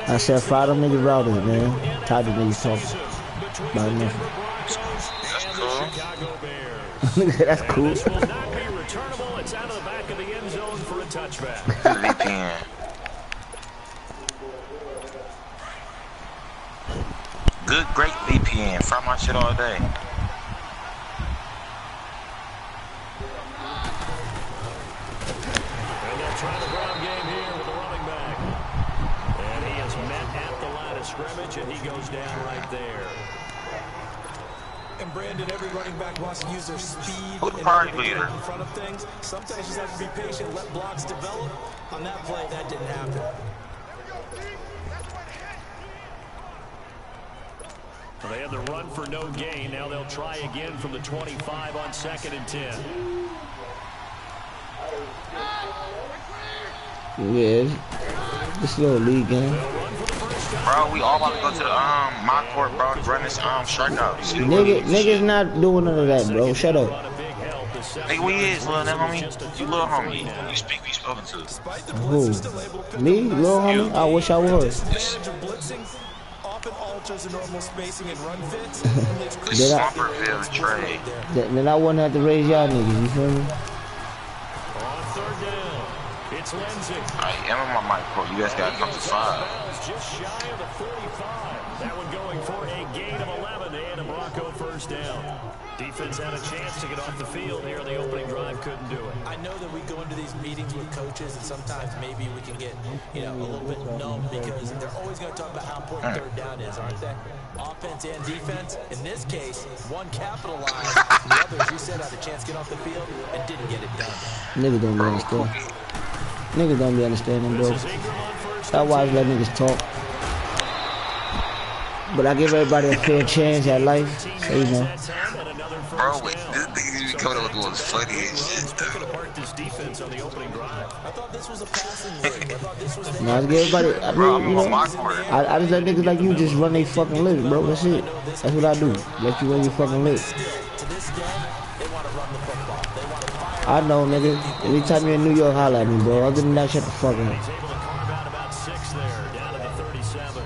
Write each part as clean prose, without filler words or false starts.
I said, fry them niggas routers, man. Tired of niggas talking about nothing. That's cool. That's cool. This will not be returnable. It's out of the back of the end zone for a touchback. Good VPN. Good, great VPN. Fry my shit all day. And they'll try the ground game here with the running back. And he is met at the line of scrimmage, and he goes down right there. And Brandon, every running back wants to use their speed Who's the party leader? in front of things. Sometimes you just have to be patient, let blocks develop. On that play, that didn't happen. Well, they had the run for no gain. Now they'll try again from the 25 on 2nd and 10. Yeah, this little league game. Bro, we all about to go to the my court, bro, to run this strikeout. Niggas not doing none of that, bro. Shut up. Nigga, we is, little homie. You little homie. You speak, we spoken to. Who? Me? Little homie? I wish I was. Often alters the normal spacing and run fits. Slumperville trade. Then I wouldn't have to raise y'all niggas, you feel me? On 3rd down, it's Lindsay. I am on my mic court. You guys gotta come to 5. Just shy of the 45. That one going for a gain of 11 and a Bronco first down. Defense had a chance to get off the field here on the opening drive, couldn't do it. I know that we go into these meetings with coaches, and sometimes maybe we can get, a little bit numb because they're always going to talk about how important 3rd down is, aren't they? Offense and defense. In this case, one capitalized, the others, you said, had a chance to get off the field and didn't get it done. Niggas don't be understanding. Niggas don't be understanding, bro. I watch let niggas talk. But I give everybody a fair chance at life, so you know. Bro, this nigga be coming up with what's funny and shit. I thought this was a passing league. I thought this was the I just give everybody, I mean, you know, I just let niggas like you just run their fucking list, bro. That's it. That's what I do. Let you run your fucking list. to this game, they want to run the football. They want to fire. I know, nigga. Anytime you're in New York, holla at me, bro. Other than that, shut the fuck up. He's able to carve out about 6 there, down to the 37.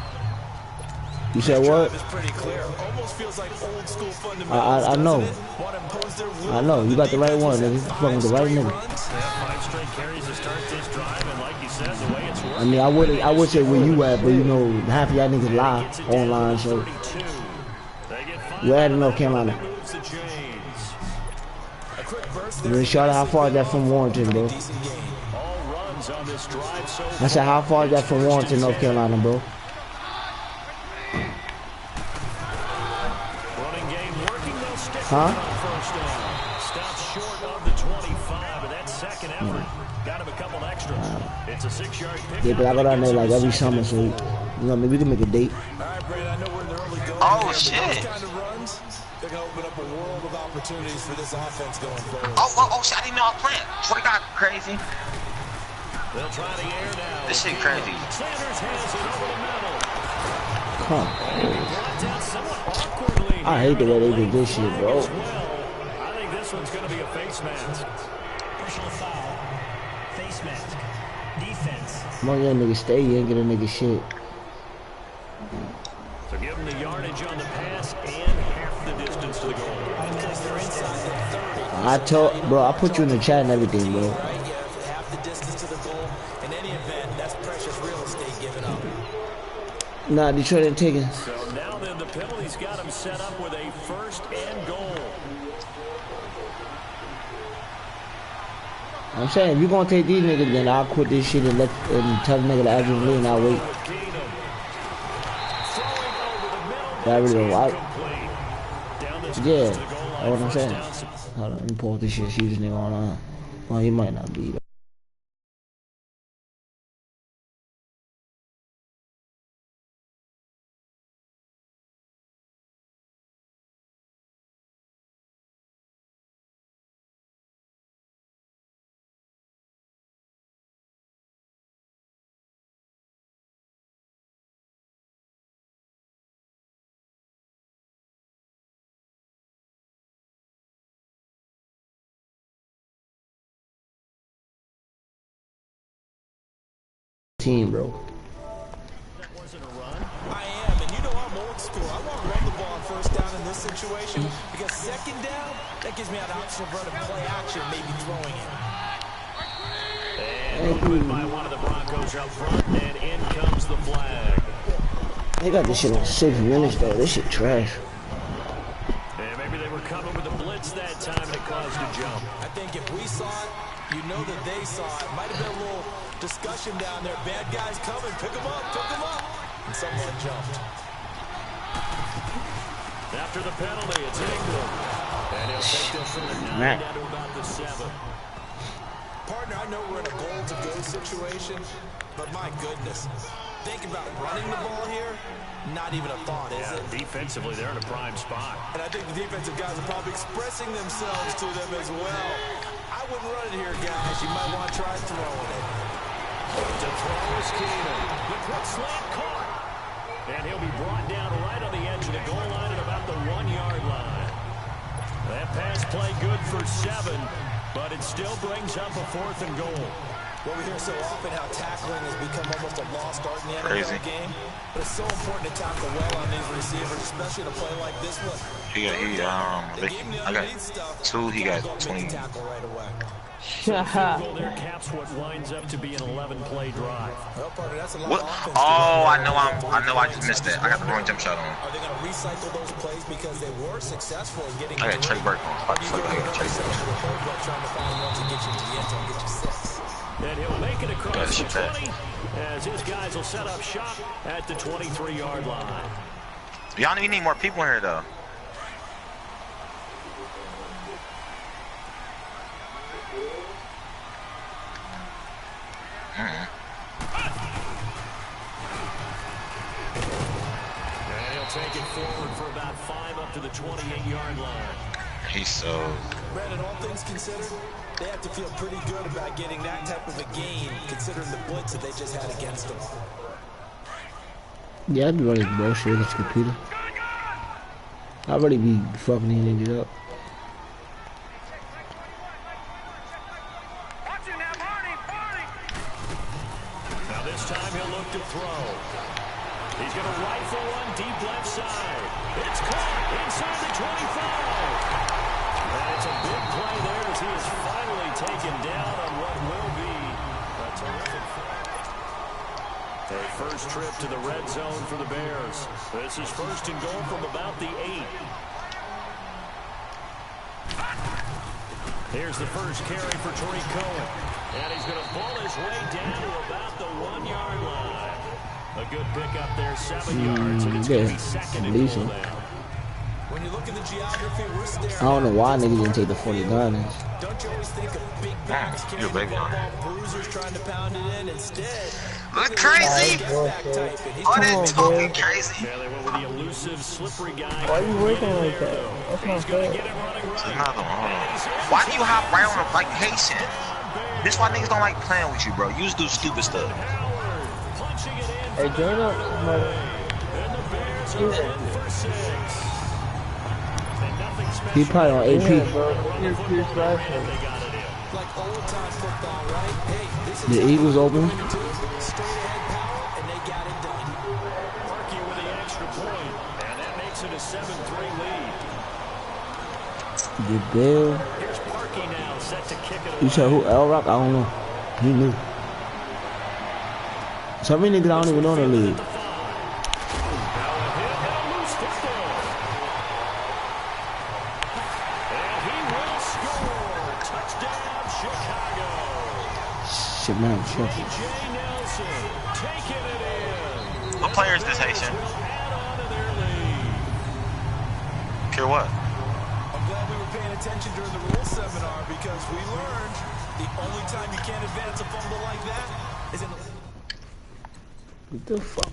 You said what? It's pretty clear. Almost feels like old school fundamentals. I know. Want to impose their will. I know. You got the right one, nigga. You fucking with the right nigga. 5 straight carries to start this drive, and like you said, the way it's working. I mean, I would say where you at, but you know, half of y'all niggas lie online, so we're at North Carolina. Man, shout out how far is that from Warrenton, bro? I said, how far is that from Warrenton, North Carolina, bro? Huh? Stops short of the 25, and that second effort got him a couple extras. It's a 6-yard pick. Yeah, but I go down there like every summer, so you know, maybe we can make a date. Oh shit! They're gonna open up a world of opportunities for this offense going forward. Oh shit! I didn't know I was playing. Swear to God, crazy. They'll try the air now. This shit crazy. Sanders has it over the middle. Come Brought down somewhat awkwardly. I hate the way they do this shit, bro. I think this one's going to be a face mask. Personal foul. Face mask. Defense. Come on, young nigga, stay here and get a nigga shit. So give them the yardage on the pass and half the distance to the goal. Because they're inside the 30. I told, bro, I put you in the chat and everything, bro. Right, yeah, half the distance to the goal. In any event, that's precious real estate given up. Nah, Detroit ain't taking. So now then the penalty's got him set up with a 1st and goal. I'm saying, if you're gonna take these niggas, then I'll quit this shit and tell the nigga to average me and I'll wait. That really don't. Yeah, that's what I'm saying. Hold on, let me pull this shit, see this nigga online. Well, he might not be. Team, bro. this situation because second down, that gives me an option of running play action, maybe throwing it. And movement by one of the Broncos up front, and in comes the flag. They got this shit on 6 minutes though. This shit trash. And maybe they were coming with a blitz that time and it caused a jump. I think if we saw it, you know that they saw it. Might have been a little discussion down there. Bad guys coming. Pick them up. Pick them up. And someone jumped. After the penalty, it's England. And he'll take this from the 9 down to about the 7. Partner, I know we're in a goal-to-go situation, but my goodness. Think about running the ball here. Not even a thought, is it? Defensively, they're in a prime spot. And I think the defensive guys are probably expressing themselves to them as well. I wouldn't run it here, guys. You might want to try throwing it. To throw is Keenan. The quick slant caught. And he'll be brought down right on the edge of the goal line at about the 1-yard line. That pass play good for 7, but it still brings up a 4th and goal. Well, we hear so often how tackling has become almost a lost art in the NFL game. But it's so important to tackle well on these receivers, especially in a play like this one. I got 2, he got 20. There caps what winds up to be an 11-play drive. What? Oh, I know I just missed that. I got the wrong jump shot on. Are they going to recycle those plays because they were successful in getting? I got Trey Burke on. I got Trey Burke. Trying to find one to get you to the end zone, get you 6. And he'll make it across the 20 as his guys will set up shop at the 23-yard line. Y'all need more people in here, though. And he'll take it forward for about 5 up to the 28-yard line. He's so... Brandon, all things considered, they have to feel pretty good about getting that type of a gain, considering the blitz that they just had against them. Yeah, I'd be running bullshit against the computer. I'd already be fucking these niggas up. Now this time he'll look to throw. He's going to rifle one deep left side. It's caught inside the 25. And it's a big play there as he is finally taken down on what will be a terrific play. A first trip to the red zone for the Bears. This is 1st and goal from about the 8. Here's the first carry for Tariq Cohen. And he's going to pull his way down to about the 1-yard line. A good pickup there, 7 yards, and it's going to be 2nd and goal now. When you look at the geography, we're staring. I don't know why niggas didn't take the 49ers. Don't you always think of big backs carrying the football, bruisers trying to pound it in? Instead, look crazy! Oh, that talking crazy. Yeah, they went with the elusive, slippery guy. Why are you working like that? That's not fair. Another one. Hold on. Why do you hop right on him like Haitian? This why niggas don't like playing with you, bro. You just do stupid stuff. Hey, join up, mother. He probably on AP. Yeah, bro. Here's flashing. like old-time football, right? Hey, this is the Eagles open. straight ahead power, and they got it done. Parkey with the extra point, and that makes it a 7-3 lead. Good deal. Here's Parkey now, set to kick it away. You said who? L-Rock? I don't know. He knew. So many niggas I don't even know in the league. Shit, man, shit. What player is this, Haitian? Pure what? I'm glad we were paying attention during the rules seminar because we learned the only time you can't advance a fumble like that is in the... What the fuck?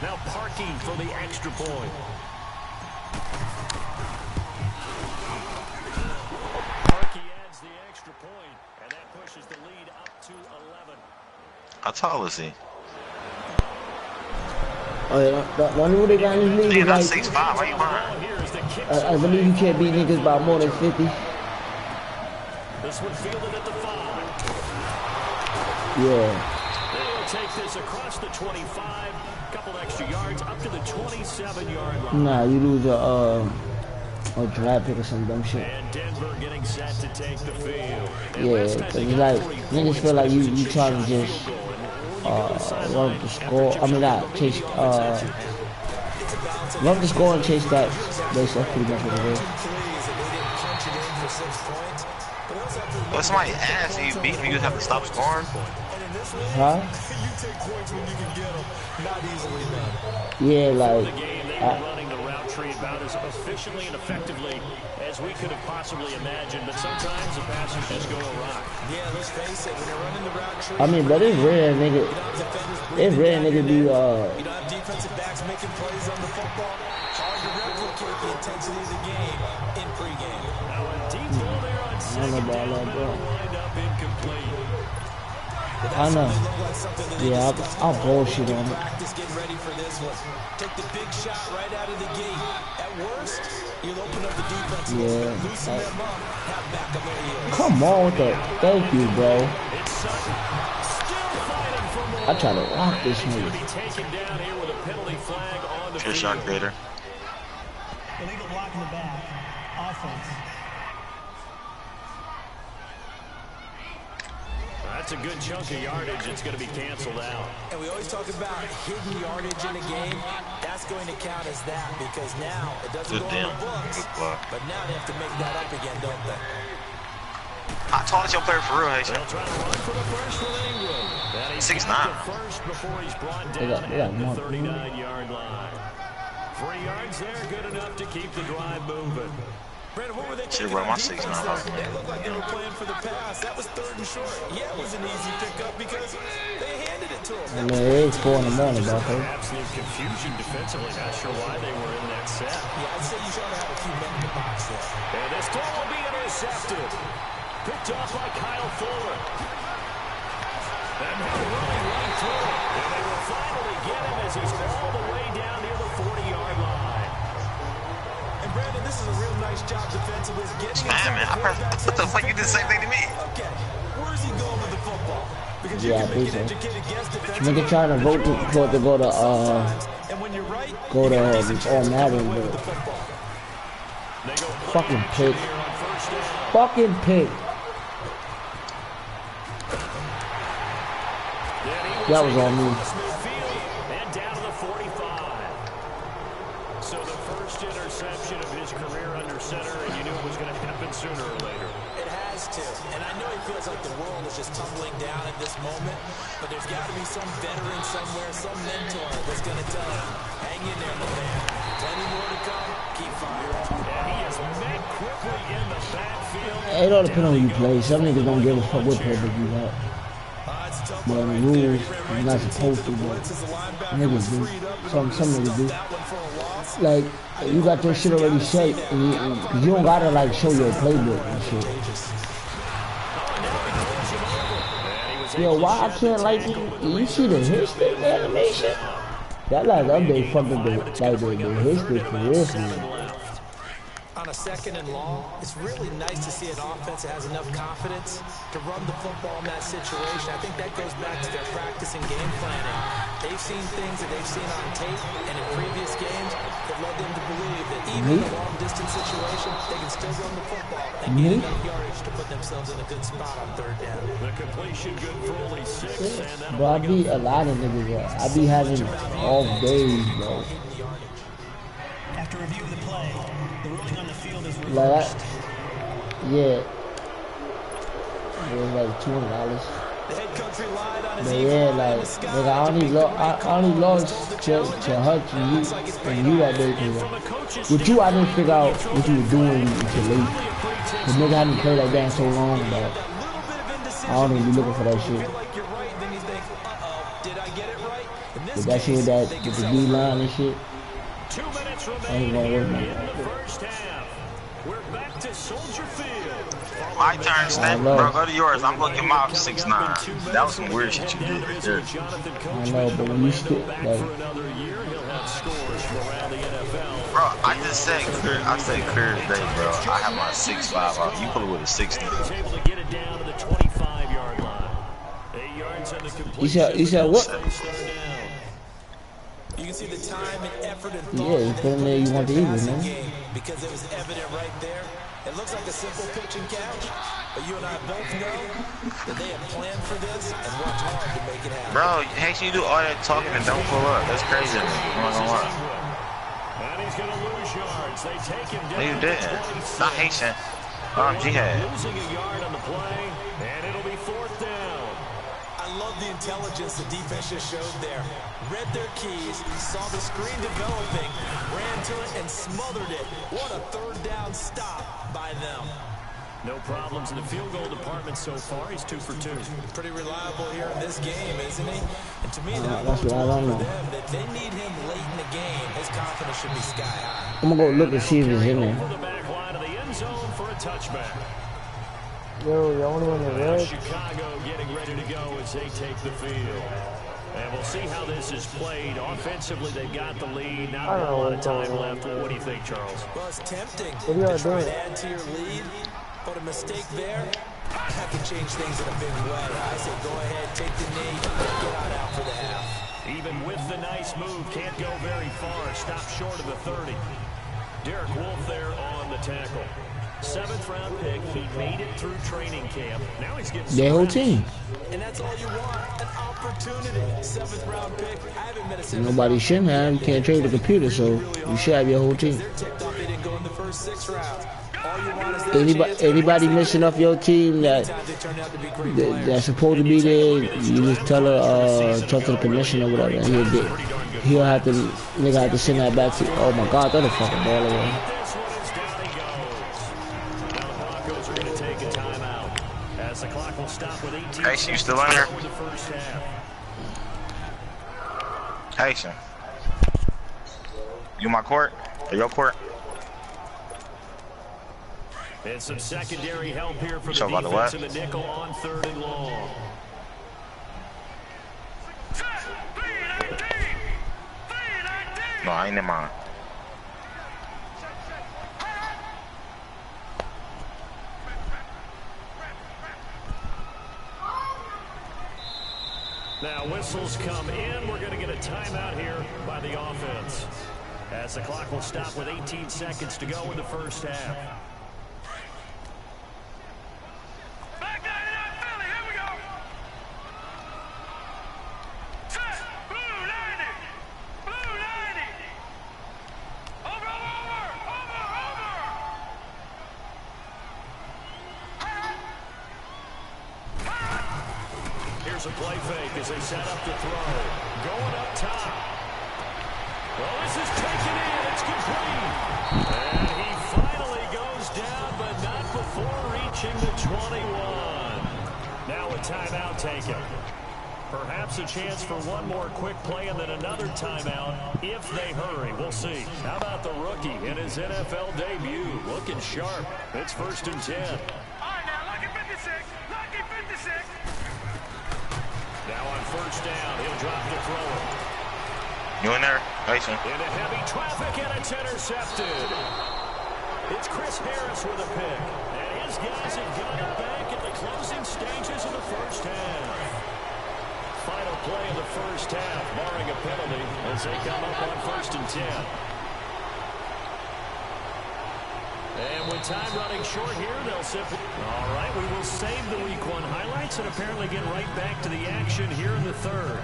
Now Parkey for the extra point. Parkey adds the extra point, and that pushes the lead up to 11. How tall is he? Oh yeah, the only way they got in this league is Not like 6'5", why you lying? I believe you can't beat niggas by more than 50. This one fielded at the 5. Yeah. They'll They'll take this across the 25, couple extra yards up to the 27-yard line. Nah, you lose a draft pick or some dumb shit. And Denver getting set to take the field. Yeah, cause it's like niggas feel like you trying to just run up the score. I mean, not chase run up the score and chase that. That's pretty much what it is. But somebody asked you beat me, you just have to stop scoring. Huh? Yeah, like running the route tree about as efficiently and effectively as we could have possibly imagined, but sometimes the passes just go awry. Yeah, let's face it, when you're running the route tree, I mean, but it's rare, nigga. It's rare, nigga, be you don't have defensive backs making plays on the football. Hard to replicate the intensity of the game in pregame. Now a deep ball there on second down, will wind up incomplete. I know. Yeah, I'll bullshit on it. Practice getting ready for this one. Take the big shot right out of the gate. At worst, you'll open up the defense a little bit, loosen them up, have backup their heels. Come on with that. Thank you, bro. I try to rock this nigga. Good shot, Vader. Illegal block in the back. Offense. That's a good chunk of yardage. It's going to be canceled out. And we always talk about hidden yardage in a game. That's going to count as that because now it doesn't go on the books. But now they have to make that up again, don't they? How tall is your player for real, Haitian? They'll try to run for the first with Ingram. 6'9". First before he's brought down at the 39-yard line. 3 yards there, good enough to keep the drive moving. Brandon, what were they Shit, taking bro, on my defense 6'9". there? They looked like they were playing for the pass. That was 3rd and short. Yeah, it was an easy pickup because they handed it to him. Man, it's 4 in the morning, bro. Absolute confusion defensively. Not sure why they were in that set. Yeah, I'd say you should have a few men in the box there. And this throw will be intercepted. Picked off by Kyle Fuller. And they're running right through it. And they will finally get him as he's all the way down near the 40-yard line. And Brandon, this is a real nice job defensively. Man, what the fuck, you did the same thing to me? Okay, where's he going with the football? Because Yeah, I think so. Nigga Nigga trying to vote for it to go to Madden, but fucking pick. Fucking pick. That was on me. And down to the 45. So the first interception of his career under center, and you knew it was going to happen sooner or later. It has to. And I know he feels like the world is just tumbling down at this moment, but there's got to be some veteran somewhere, some mentor that's going to tell him, hang in there, my man. Plenty more to come. Keep firing. And he is met quickly in the backfield. It all depends on who you play. Some niggas don't give a fuck what play you got. But in the rules, you're not supposed to, but niggas do. Some niggas do. Like, you got your shit already set, and you don't gotta, like, show your playbook and shit. Yo, why I can't, like, you see the hit stick animation? That last update fucking the hit stick for real for me. On a 2nd and long, it's really nice to see an offense that has enough confidence to run the football in that situation. I think that goes back to their practice and game planning. They've seen things that they've seen on tape and in previous games that led them to believe that even in a long-distance situation, they can still run the football and get enough yardage to put themselves in a good spot on 3rd down. The completion good for only 6. And Bro, I be a lot of niggas, I be having off days, bro. After review of the play, the ruling on the field is reversed. Like, yeah. It was like $200. The head coach relied on his But yeah, like, nigga, I only lost to Hutch and you that day, cause with you, I didn't figure out what you were doing until late. Cause nigga hadn't played like that in so long, but I don't even be looking for that shit. But that shit, with the D-line and shit, 2 minutes I remaining ain't gonna work in my the first half. We're back to Soldier Field. My turn, Stan. Bro, go to yours. I'm gonna get my 6'9". That was some weird shit you did right there. I know, but when you still, like, Bro, I just said clear. I said clear as day, bro. I have my 6'5". You pull it with a 60. He was able to get it down to the 25-yard line. 8 yards He said what? You can see the time and effort and thought. Yeah, you put him there, you want the Eagles, man. Because it was evident right there. It looks like a simple pitch and catch, but you and I both know that they have planned for this and worked hard to make it happen. Bro, hey, you do all that talking and don't pull up. That's crazy. I'm not gonna lie. And he's going to lose yards. They take him down. No, you didn't. Not Haitian. Jihad. Losing a yard on the play, and it'll be 4th down. I love the intelligence the defense just showed there. Read their keys, saw the screen developing, ran to it, and smothered it. What a 3rd down stop by them. No problems in the field goal department so far. He's 2 for 2. Pretty reliable here in this game, isn't he? And to me, that that's bodes what I well don't for know. them that they need him late in the game. His confidence should be sky high. I'm gonna go look and see if it's in there. Over the back line of the end zone for a touchback. Yo, y'all wanna win the red? Chicago getting ready to go as they take the field. And we'll see how this is played. Offensively, they've got the lead. Not a lot of time left. What do you think, Charles? Well, it's tempting What are y'all to try doing? and add to your lead, but a mistake there, that can change things in a big way. I say go ahead, take the knee, get on out for the half. Even with the nice move, can't go very far. Stop short of the 30. Derek Wolfe there on the tackle. 7th round pick. He made it through training camp. Now he's getting Their whole team. And that's all you want, an opportunity. 7th round pick. I haven't met a 7th Nobody shouldn't have. You can't trade the computer, so you should have your whole team. They're ticked off they didn't go in the first 6 rounds. All you want is that Anybody missing off your team that's supposed to be there, you just tell her, talk to the commissioner or whatever, and he'll have to, nigga have to send that back to, oh my God, throw the fucking ball away. This one is down he goes. Now the Broncos are going to take a timeout as the clock will stop with 18 Hey, you still in there? for the first half. Haitian. You my court? Or your court? And some secondary help here for the So by the defense what? in the nickel on 3rd and long. No, I ain't in mine. Now whistles come in. We're going to get a timeout here by the offense as the clock will stop with 18 seconds to go in the first half. Here's a play fake as they set up to throw. Going up top. Well, this is taken in. It's complete. And he finally goes down, but not before reaching the 21. Now a timeout taken. Perhaps a chance for one more quick play and then another timeout if they hurry. We'll see. How about the rookie in his NFL debut? Looking sharp. It's 1st and 10. All right, now, lucky 56. Lucky 56. Now on 1st down, he'll drop to throw it. You in there? Haitian. Into heavy traffic, and it's intercepted. It's Chris Harris with a pick. And his guys have got it back in the closing stages of the first half. Final play of the first half, barring a penalty, as they come up on 1st and 10. And with time running short here, they'll simply... All right, we will save the Week 1 highlights and apparently get right back to the action here in the 3rd.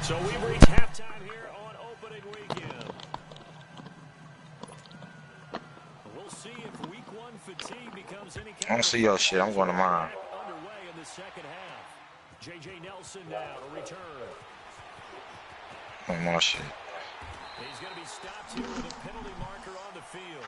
So we've reached halftime here on opening weekend. We'll see if Week 1 fatigue becomes any kind I don't see your shit. I'm going to mine. underway in the second half. J.J. Nelson now to return. My shit. He's going to be stopped here with a penalty marker on the field.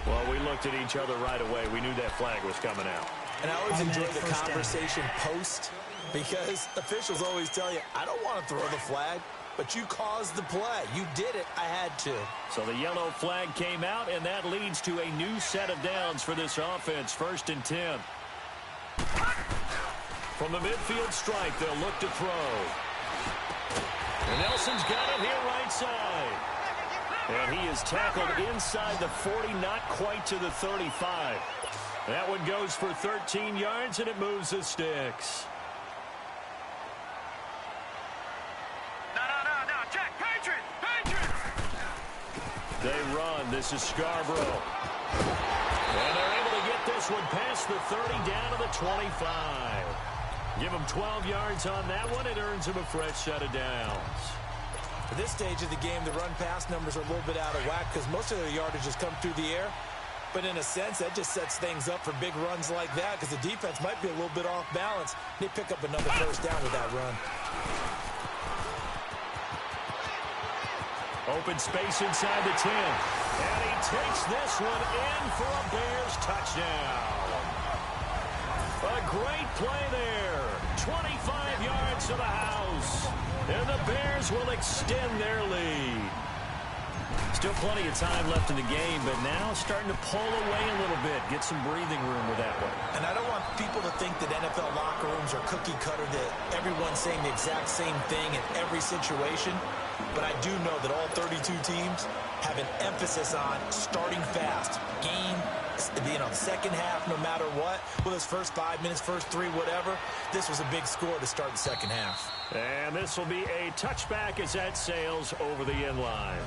Well, we looked at each other right away. We knew that flag was coming out. And I always enjoy the conversation post because officials always tell you, I don't want to throw the flag, but you caused the play. You did it. I had to. So the yellow flag came out, and that leads to a new set of downs for this offense. 1st and 10. From the midfield strike, they'll look to throw. And Nelson's got it here right side. And he is tackled inside the 40, not quite to the 35. That one goes for 13 yards, and it moves the sticks. No, check, Patriot! They run. This is Scarborough. And they're able to get this one past the 30 down to the 25. Give them 12 yards on that one. It earns them a fresh set of downs. At this stage of the game, the run-pass numbers are a little bit out of whack because most of their yardage has come through the air. But in a sense, that just sets things up for big runs like that because the defense might be a little bit off balance. They pick up another first down with that run. Open space inside the 10. And he takes this one in for a Bears touchdown. A great play there. 25 yards to the house. And the Bears will extend their lead. Still plenty of time left in the game, but now starting to pull away a little bit. Get some breathing room with that one. And I don't want people to think that NFL locker rooms are cookie cutter, that everyone's saying the exact same thing in every situation. But I do know that all 32 teams have an emphasis on starting fast. Game, second half, no matter what. Well, those first 5 minutes, first 3, whatever. This was a big score to start the second half. And this will be a touchback as that sails over the end line.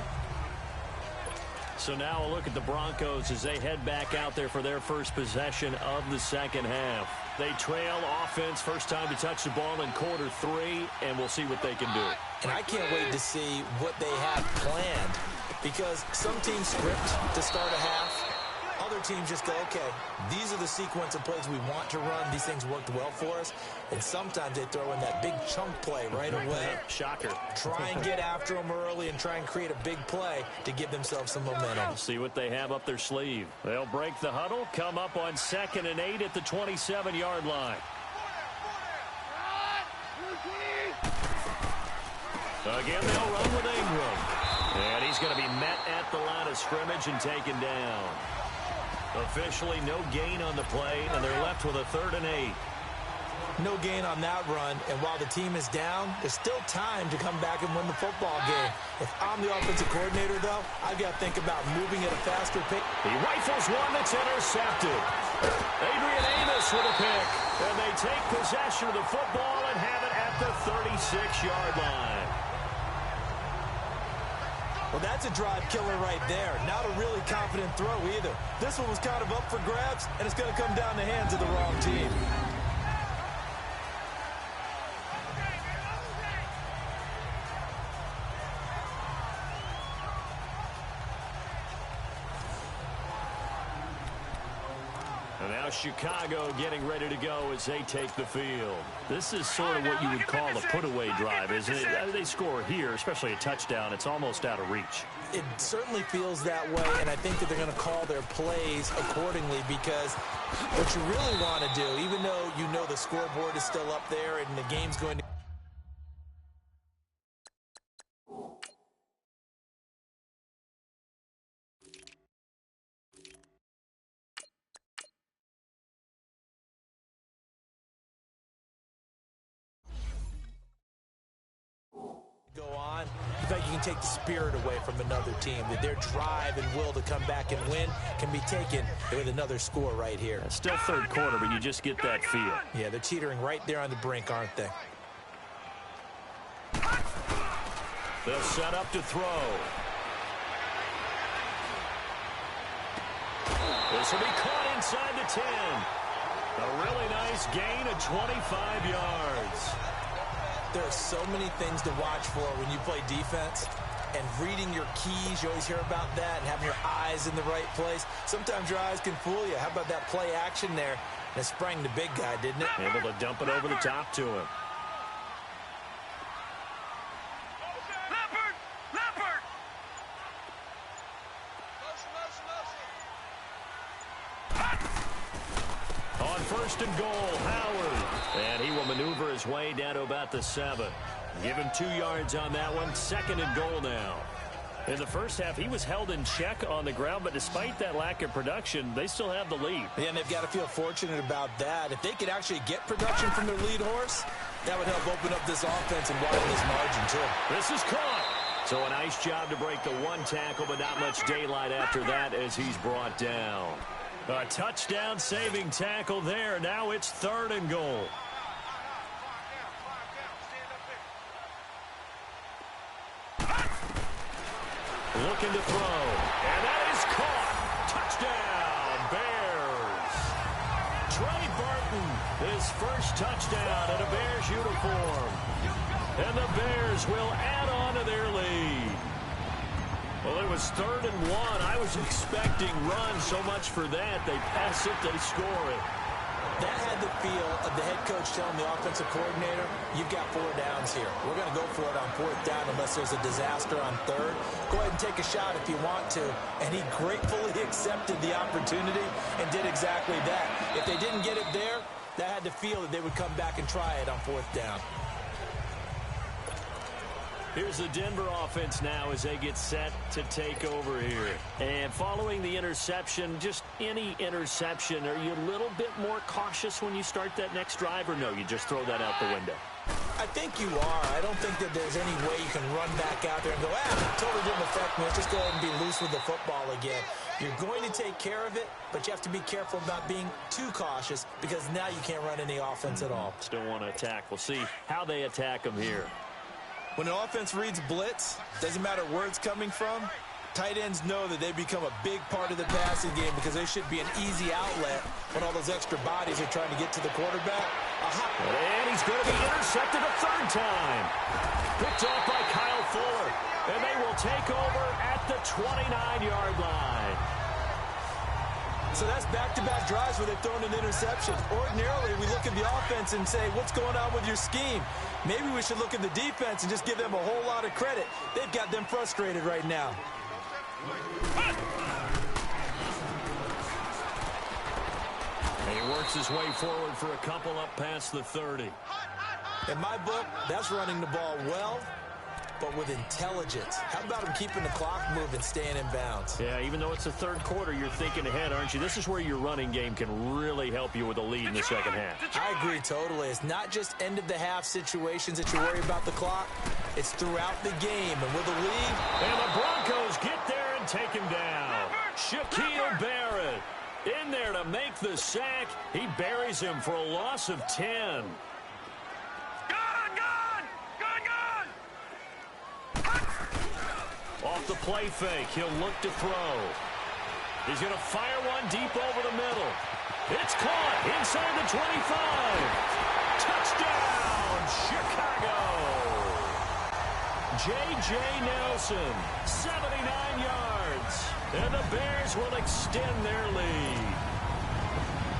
So now a look at the Broncos as they head back out there for their first possession of the second half. They trail offense, first time to touch the ball in quarter 3, and we'll see what they can do. And I can't wait to see what they have planned because some teams script to start a half. Other teams just go, okay, these are the sequence of plays we want to run. These things worked well for us. And sometimes they throw in that big chunk play right away. Shocker. Try and get after them early and try and create a big play to give themselves some momentum. See what they have up their sleeve. They'll break the huddle, come up on 2nd and 8 at the 27-yard line. Again, they'll run with Ingram. And he's going to be met at the line of scrimmage and taken down. Officially no gain on the play, and they're left with a 3rd and 8. No gain on that run, and while the team is down, there's still time to come back and win the football game. If I'm the offensive coordinator, though, I've got to think about moving at a faster pace. He rifles one that's intercepted. Adrian Amos with a pick, and they take possession of the football and have it at the 36-yard line. Well, that's a drive killer right there. Not a really confident throw either. This one was kind of up for grabs, and it's going to come down the hands of the wrong team. And now Chicago getting ready to go as they take the field. This is sort of what you would call a put-away drive, isn't it? They score here, especially a touchdown. It's almost out of reach. It certainly feels that way, and I think that they're going to call their plays accordingly because what you really want to do, even though you know the scoreboard is still up there and the game's going to go on. In fact, you can take the spirit away from another team. That their drive and will to come back and win can be taken with another score right here. It's still 3rd quarter, but you just get that feel. Yeah, they're teetering right there on the brink, aren't they? They'll set up to throw. This will be caught inside the 10. A really nice gain of 25 yards. There are so many things to watch for when you play defense. And reading your keys, you always hear about that, and having your eyes in the right place. Sometimes your eyes can fool you. How about that play action there? And it sprang the big guy, didn't it? Able to dump it over the top to him. Leopard! On 1st and goal, Howard. And he will maneuver his way down to about the 7. Give him 2 yards on that one. 2nd and goal now. In the first half, he was held in check on the ground, but despite that lack of production, they still have the lead. Yeah, and they've got to feel fortunate about that. If they could actually get production from their lead horse, that would help open up this offense and widen this margin, too. This is caught. So a nice job to break the one tackle, but not much daylight after that as he's brought down. A touchdown-saving tackle there. Now it's 3rd and goal. Looking to throw, and that is caught. Touchdown, Bears. Trey Burton, his first touchdown in a Bears uniform. And the Bears will add on to their lead. Well, it was 3rd and 1. I was expecting run so much for that. They pass it, they score it. That had the feel of the head coach telling the offensive coordinator, you've got 4 downs here. We're going to go for it on 4th down unless there's a disaster on 3rd. Go ahead and take a shot if you want to. And he gratefully accepted the opportunity and did exactly that. If they didn't get it there, that had the feel that they would come back and try it on 4th down. Here's the Denver offense now as they get set to take over here. And following the interception, just any interception, are you a little bit more cautious when you start that next drive, or no, you just throw that out the window? I think you are. I don't think that there's any way you can run back out there and go, totally didn't affect me. Let's just go ahead and be loose with the football again. You're going to take care of it, but you have to be careful about being too cautious because now you can't run any offense at all. Still want to attack. We'll see how they attack them here. When an offense reads blitz, doesn't matter where it's coming from, tight ends know that they become a big part of the passing game because they should be an easy outlet when all those extra bodies are trying to get to the quarterback. And he's going to be intercepted a 3rd time. Picked off by Kyle Fuller. And they will take over at the 29-yard line. So that's back-to-back drives where they've thrown an interception. Ordinarily, we look at the offense and say, what's going on with your scheme? Maybe we should look at the defense and just give them a whole lot of credit. They've got them frustrated right now. And he works his way forward for a couple up past the 30. In my book, that's running the ball well, but with intelligence. How about him keeping the clock moving, staying in bounds? Yeah, even though it's the 3rd quarter, you're thinking ahead, aren't you? This is where your running game can really help you with a lead in the 2nd half. I agree totally. It's not just end-of-the-half situations that you worry about the clock. It's throughout the game. And with a lead... And the Broncos get there and take him down. Shaquille Barrett in there to make the sack. He buries him for a loss of 10. Off the play fake, he'll look to throw. He's going to fire one deep over the middle. It's caught inside the 25. Touchdown, Chicago. J.J. Nelson, 79 yards. And the Bears will extend their lead.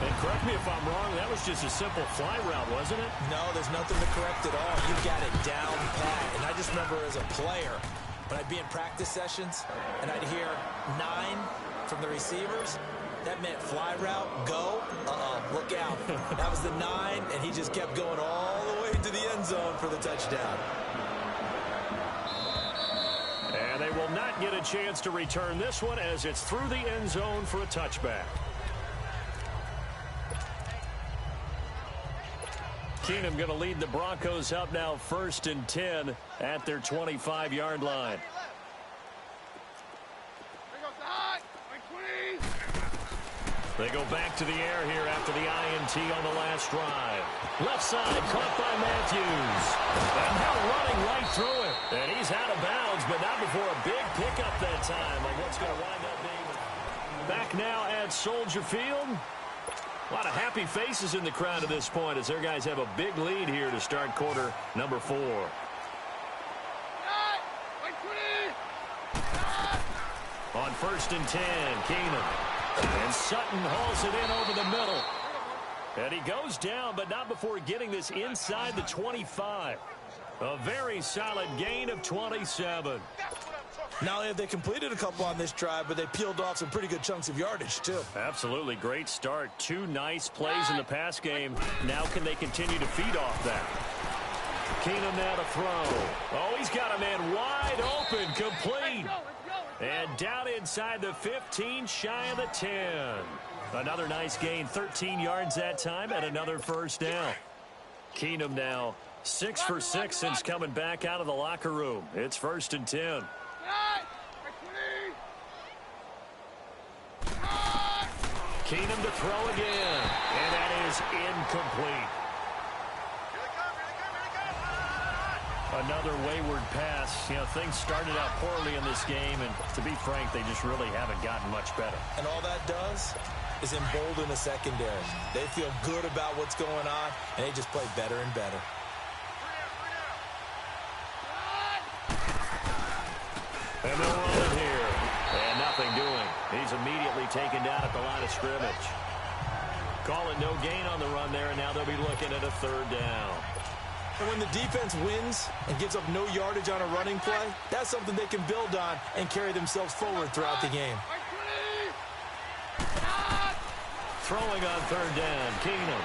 And correct me if I'm wrong, that was just a simple fly route, wasn't it? No, there's nothing to correct at all. You got it down pat. And I just remember as a player, when I'd be in practice sessions and I'd hear 9 from the receivers, that meant fly route, go, look out. That was the 9, and he just kept going all the way to the end zone for the touchdown. And they will not get a chance to return this one as it's through the end zone for a touchback. Keenum going to lead the Broncos up now 1st and 10 at their 25-yard line. They go back to the air here after the INT on the last drive. Left side caught by Matthews. And now running right through it. And he's out of bounds, but not before a big pickup that time on what's going to wind up being. Back now at Soldier Field. A lot of happy faces in the crowd at this point as their guys have a big lead here to start quarter number 4. On 1st and 10, Keenum. And Sutton hauls it in over the middle. And he goes down, but not before getting this inside the 25. A very solid gain of 27. Not only have they completed a couple on this drive, but they peeled off some pretty good chunks of yardage, too. Absolutely. Great start. 2 nice plays in the pass game. Now can they continue to feed off that? Keenum now to throw. Oh, he's got a man wide open, complete. And down inside the 15, shy of the 10. Another nice gain, 13 yards that time, and another first down. Keenum now 6 for 6 since coming back out of the locker room. It's 1st and 10. Keenum to throw again, and that is incomplete. Another wayward pass. You know, things started out poorly in this game, and to be frank, they just really haven't gotten much better. And all that does is embolden the secondary. They feel good about what's going on, and they just play better and better. And they'll run it here. And nothing doing. He's immediately taken down at the line of scrimmage. Calling no gain on the run there, and now they'll be looking at a 3rd down. And when the defense wins and gives up no yardage on a running play, that's something they can build on and carry themselves forward throughout the game. Throwing on 3rd down, Keenum.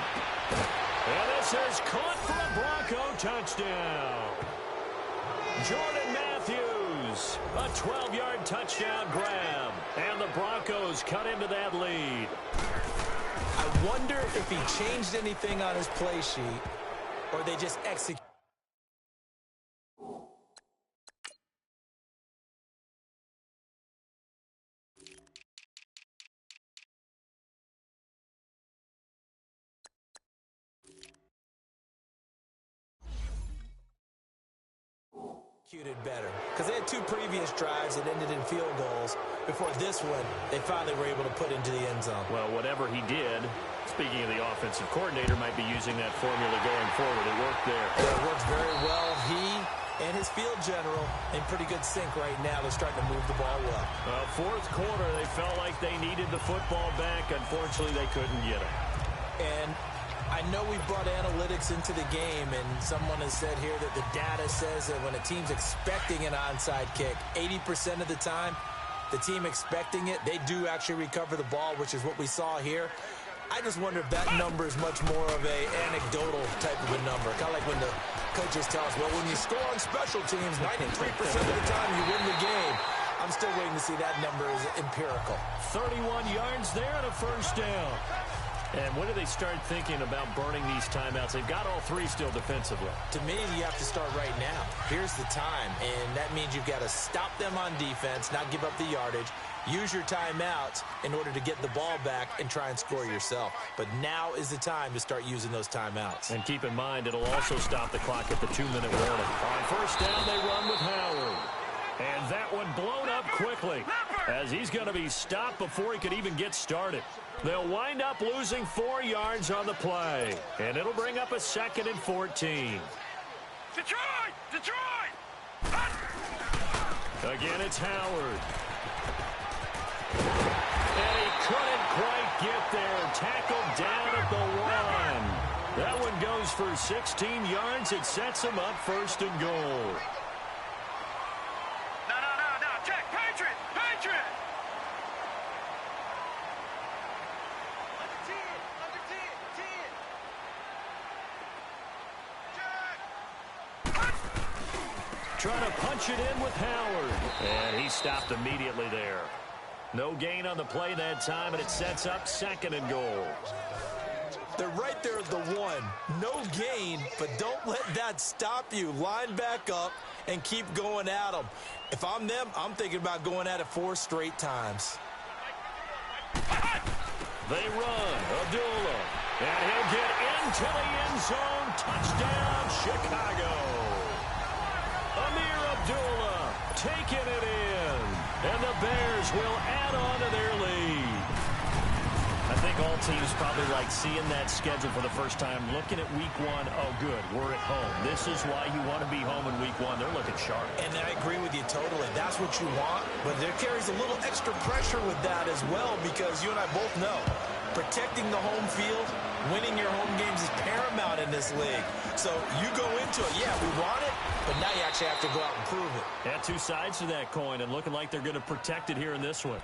And this is caught for a Bronco touchdown. Jordan Matthews, a 12-yard touchdown grab. And the Broncos cut into that lead. I wonder if he changed anything on his play sheet, or they just executed. Better because they had 2 previous drives that ended in field goals. Before this one, they finally were able to put into the end zone. Well, whatever he did, speaking of the offensive coordinator, might be using that formula going forward. It worked there. It works very well. He and his field general in pretty good sync right now. They're starting to move the ball well. 4th quarter, they felt like they needed the football back. Unfortunately, they couldn't get it. And I know we brought analytics into the game, and someone has said here that the data says that when a team's expecting an onside kick, 80% of the time, the team expecting it, they do actually recover the ball, which is what we saw here. I just wonder if that number is much more of a anecdotal type of a number. Kind of like when the coaches tell us, well, when you score on special teams, 93% of the time you win the game. I'm still waiting to see that number is empirical. 31 yards there and a first down. And when do they start thinking about burning these timeouts? They've got all 3 still defensively. To me, you have to start right now. Here's the time, and that means you've got to stop them on defense, not give up the yardage, use your timeouts in order to get the ball back and try and score yourself. But now is the time to start using those timeouts. And keep in mind, it'll also stop the clock at the 2-minute warning. On first down, they run with Howard. And that one blown up quickly as he's going to be stopped before he could even get started. They'll wind up losing 4 yards on the play. And it'll bring up a 2nd and 14. Detroit! Detroit! Again, it's Howard. And he couldn't quite get there. Tackled down at the 1. That one goes for 16 yards. It sets him up 1st and goal. No. Check. Patriot! Patriot! Trying to punch it in with Howard. And he stopped immediately there. No gain on the play that time, and it sets up 2nd and goal. They're right there at the 1. No gain, but don't let that stop you. Line back up and keep going at them. If I'm them, I'm thinking about going at it 4 straight times. They run. Abdullah. And he'll get into the end zone. Touchdown, Chicago. Amir Abdullah taking it in. And the Bears will add on to their lead. I think all teams probably like seeing that schedule for the first time, looking at week 1. Oh, good, we're at home. This is why you want to be home in week 1. They're looking sharp. And I agree with you totally. That's what you want. But there carries a little extra pressure with that as well, because you and I both know protecting the home field, winning your home games is paramount in this league. So you go into it, yeah, we want it, but now you actually have to go out and prove it. Yeah, 2 sides to that coin, and looking like they're going to protect it here in this one.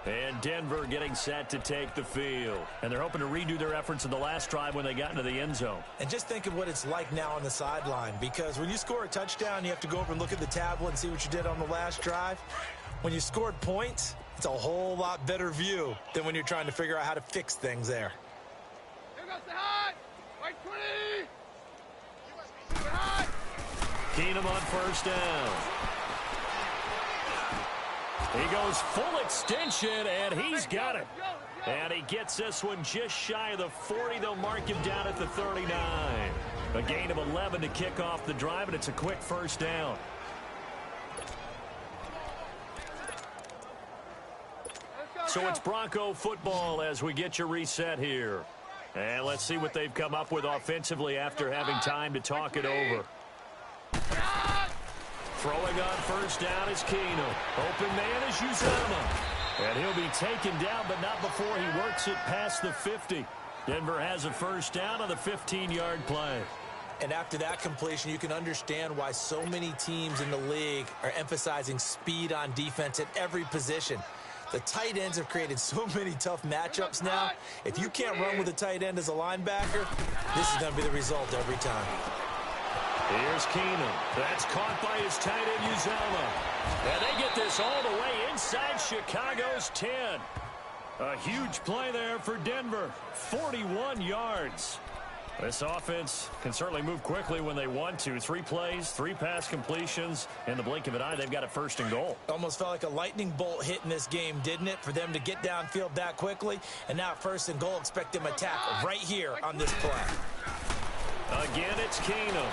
And Denver getting set to take the field. And they're hoping to redo their efforts in the last drive when they got into the end zone. And just think of what it's like now on the sideline, because when you score a touchdown, you have to go over and look at the tablet and see what you did on the last drive. When you scored points, it's a whole lot better view than when you're trying to figure out how to fix things there. Keenum on first down. He goes full extension, and he's got it. And he gets this one just shy of the 40. They'll mark him down at the 39. A gain of 11 to kick off the drive, and it's a quick first down. So it's Bronco football as we get your reset here. And let's see what they've come up with offensively after having time to talk it over. Throwing on first down is Keenum. Open man is Uzomah. And he'll be taken down, but not before he works it past the 50. Denver has a first down on the 15-yard play. And after that completion, you can understand why so many teams in the league are emphasizing speed on defense at every position. The tight ends have created so many tough matchups now. If you can't run with a tight end as a linebacker, this is going to be the result every time. Here's Keenum. That's caught by his tight end, Uzomah. And they get this all the way inside Chicago's 10. A huge play there for Denver. 41 yards. This offense can certainly move quickly when they want to. 3 plays, 3 pass completions. In the blink of an eye, they've got a first and goal. Almost felt like a lightning bolt hit in this game, didn't it? For them to get downfield that quickly. And now first and goal, expect them to attack right here on this play. Again, it's Keenum.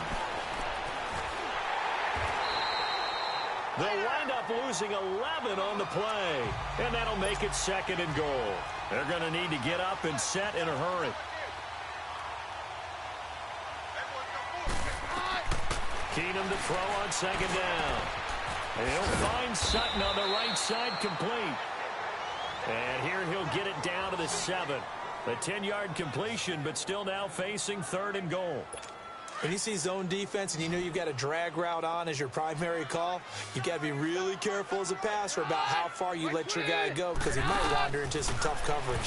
They'll wind up losing 11 on the play. And that'll make it second and goal. They're going to need to get up and set in a hurry. Keenum to throw on second down. And he'll find Sutton on the right side complete. And here he'll get it down to the 7. A 10-yard completion, but still now facing third and goal. When you see zone defense and you know you've got a drag route on as your primary call, you've got to be really careful as a passer about how far you let your guy go, because he might wander into some tough coverage.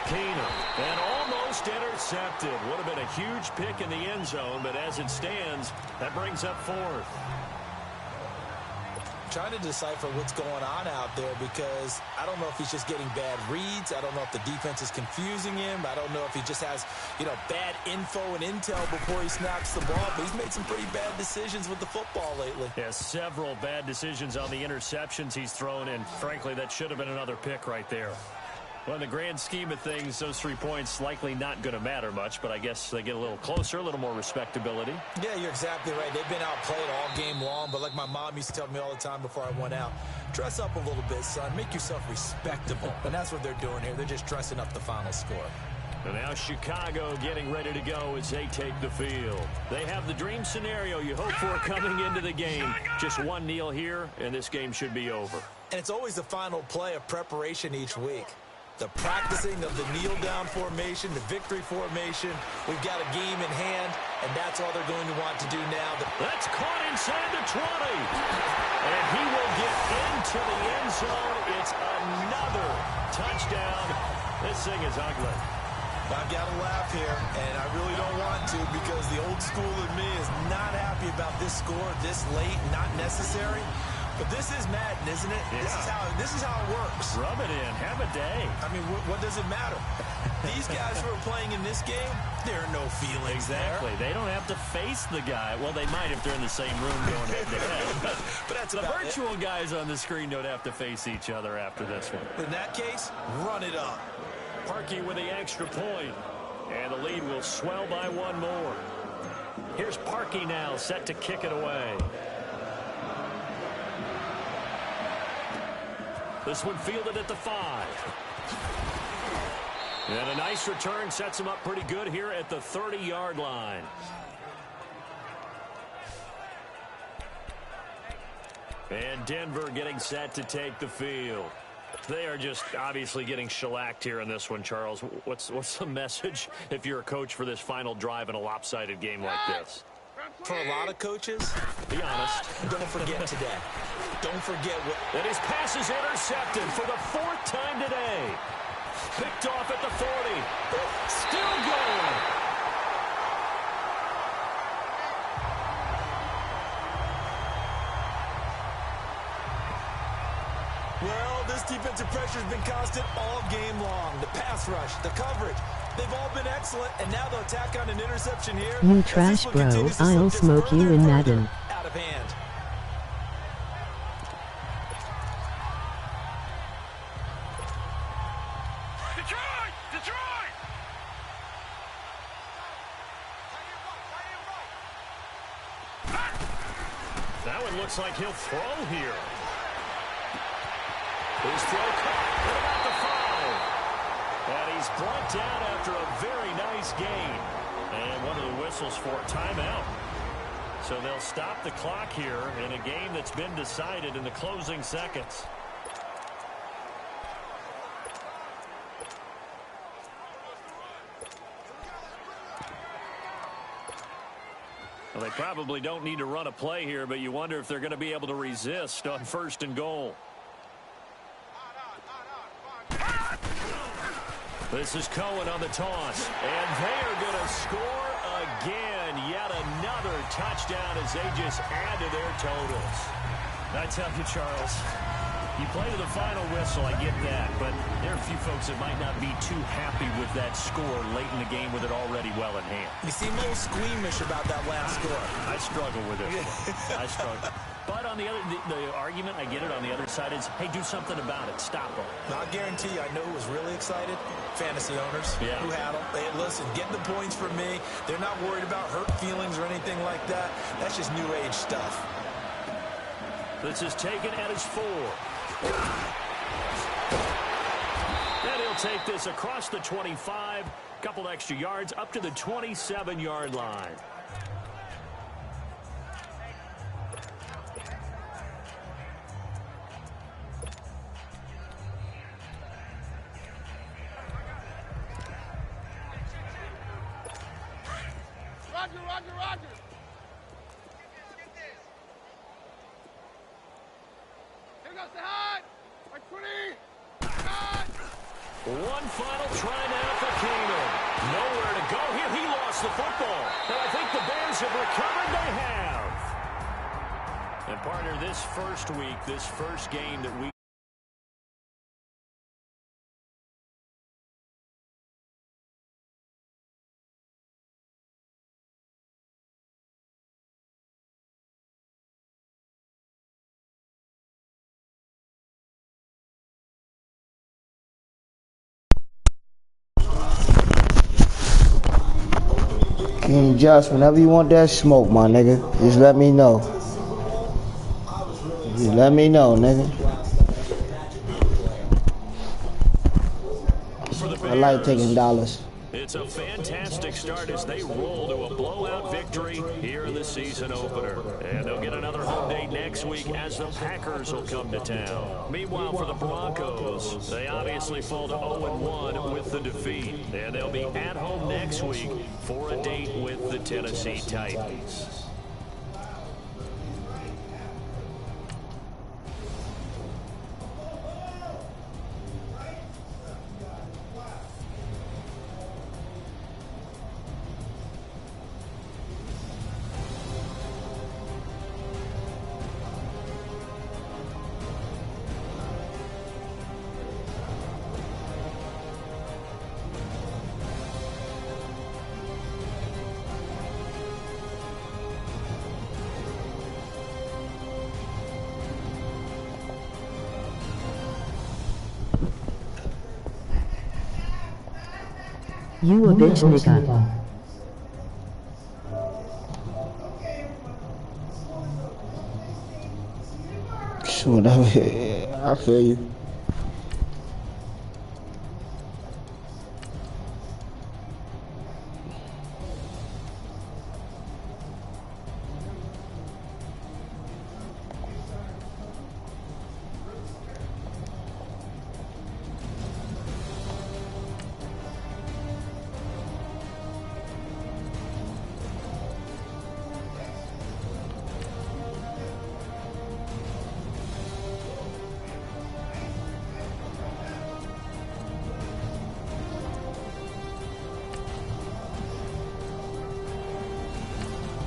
Keenum, and almost intercepted. Would have been a huge pick in the end zone, but as it stands, that brings up fourth. Trying to decipher what's going on out there, because I don't know if he's just getting bad reads. I don't know if the defense is confusing him. I don't know if he just has, bad info and intel before he snaps the ball. But he's made some pretty bad decisions with the football lately. Yeah, several bad decisions on the interceptions he's thrown, and frankly, that should have been another pick right there. Well, in the grand scheme of things, those 3 points likely not going to matter much, but I guess they get a little closer, a little more respectability. Yeah, you're exactly right. They've been outplayed all game long, but like my mom used to tell me all the time before I went out, dress up a little bit, son. Make yourself respectable. And that's what they're doing here. They're just dressing up the final score. And now Chicago getting ready to go as they take the field. They have the dream scenario you hope for coming into the game. Just one kneel here, and this game should be over. And it's always the final play of preparation each week. The practicing of the kneel-down formation, the victory formation. We've got a game in hand, and that's all they're going to want to do now. That's caught inside the 20. And he will get into the end zone. It's another touchdown. This thing is ugly. I've got to laugh here, and I really don't want to, because the old school in me is not happy about this score this late, not necessary. But this is Madden, isn't it? Yeah. This is how it works. Rub it in. Have a day. I mean, what does it matter? These guys who are playing in this game, there are no feelings exactly. there. They don't have to face the guy. Well, they might if they're in the same room going head to head. But that's the virtual guys on the screen don't have to face each other after this one. In that case, run it up. Parkey with the extra point. And the lead will swell by one more. Here's Parkey now, set to kick it away. This one fielded at the 5. And a nice return sets him up pretty good here at the 30-yard line. And Denver getting set to take the field. They are just obviously getting shellacked here in this one, Charles. What's the message if you're a coach for this final drive in a lopsided game like this? For a lot of coaches, be honest, don't forget today. don't forget what... And his pass is intercepted for the 4th time today. Picked off at the 40. Still going. Well, this defensive pressure has been constant all game long. The pass rush, the coverage, they've all been excellent, and now they'll tack on an interception here. You trash bro, I'll smoke you in Madden. Out of hand. Detroit! Detroit! Now it looks like he'll throw here. His throw caught. What about the foul? And he's brought down after a very nice gain. And one of the whistles for timeout. So they'll stop the clock here in a game that's been decided in the closing seconds. Well, they probably don't need to run a play here, but you wonder if they're going to be able to resist on 1st and goal. This is Cohen on the toss, and they are going to score again. Yet another touchdown as they just add to their totals. I tell you, Charles, you play to the final whistle, I get that, but there are a few folks that might not be too happy with that score late in the game with it already well in hand. You seem a little squeamish about that last score. I struggle with it. I struggle. But on the other, the argument, I get it, on the other side is, hey, do something about it. Stop them. I guarantee you, I know who was really excited. Fantasy owners who had them. Hey, listen, get the points from me. They're not worried about hurt feelings or anything like that. That's just new age stuff. This is taken at his 4. And he'll take this across the 25. Couple extra yards up to the 27-yard line. Roger. Here goes the hot. Like 20. Hot. One final try now for Keenum. Nowhere to go here. He lost the football. And I think the Bears have recovered. They have. And partner, this first week, this first game that we King Josh, whenever you want that smoke, my nigga, just let me know. Just let me know, nigga. I like taking dollars. It's a fantastic start as they roll to a blowout victory here in the season opener. And they'll get another home date next week as the Packers will come to town. Meanwhile, for the Broncos, they obviously fall to 0-1 with the defeat. And they'll be at home next week for a date with the Tennessee Titans. You a bitch nigga. Sure, I feel you.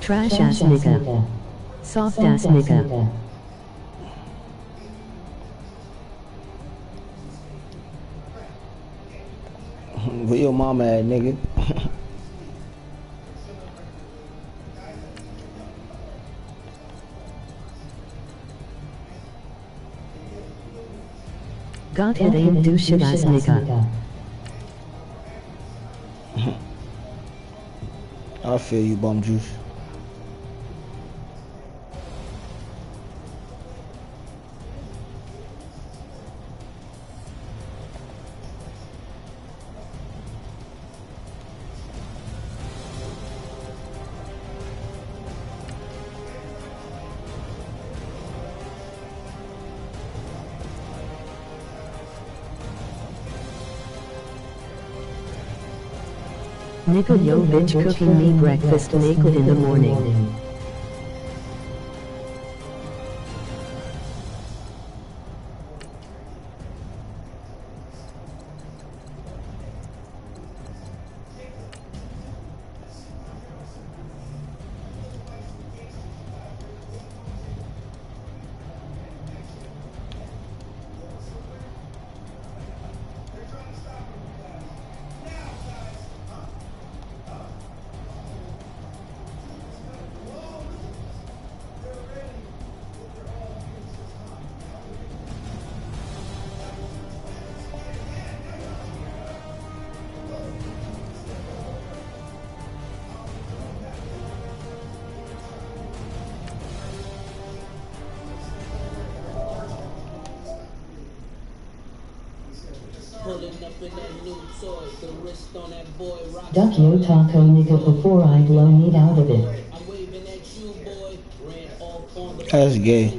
Trash ass nigga. Soft ass nigga. Where your mama at, nigga? Got it ain't do shit ass nigga. I feel you, bum juice. Nigga yo bitch cooking me breakfast naked in the morning. Duck yo taco nigga before I blow meat out of it. That's gay.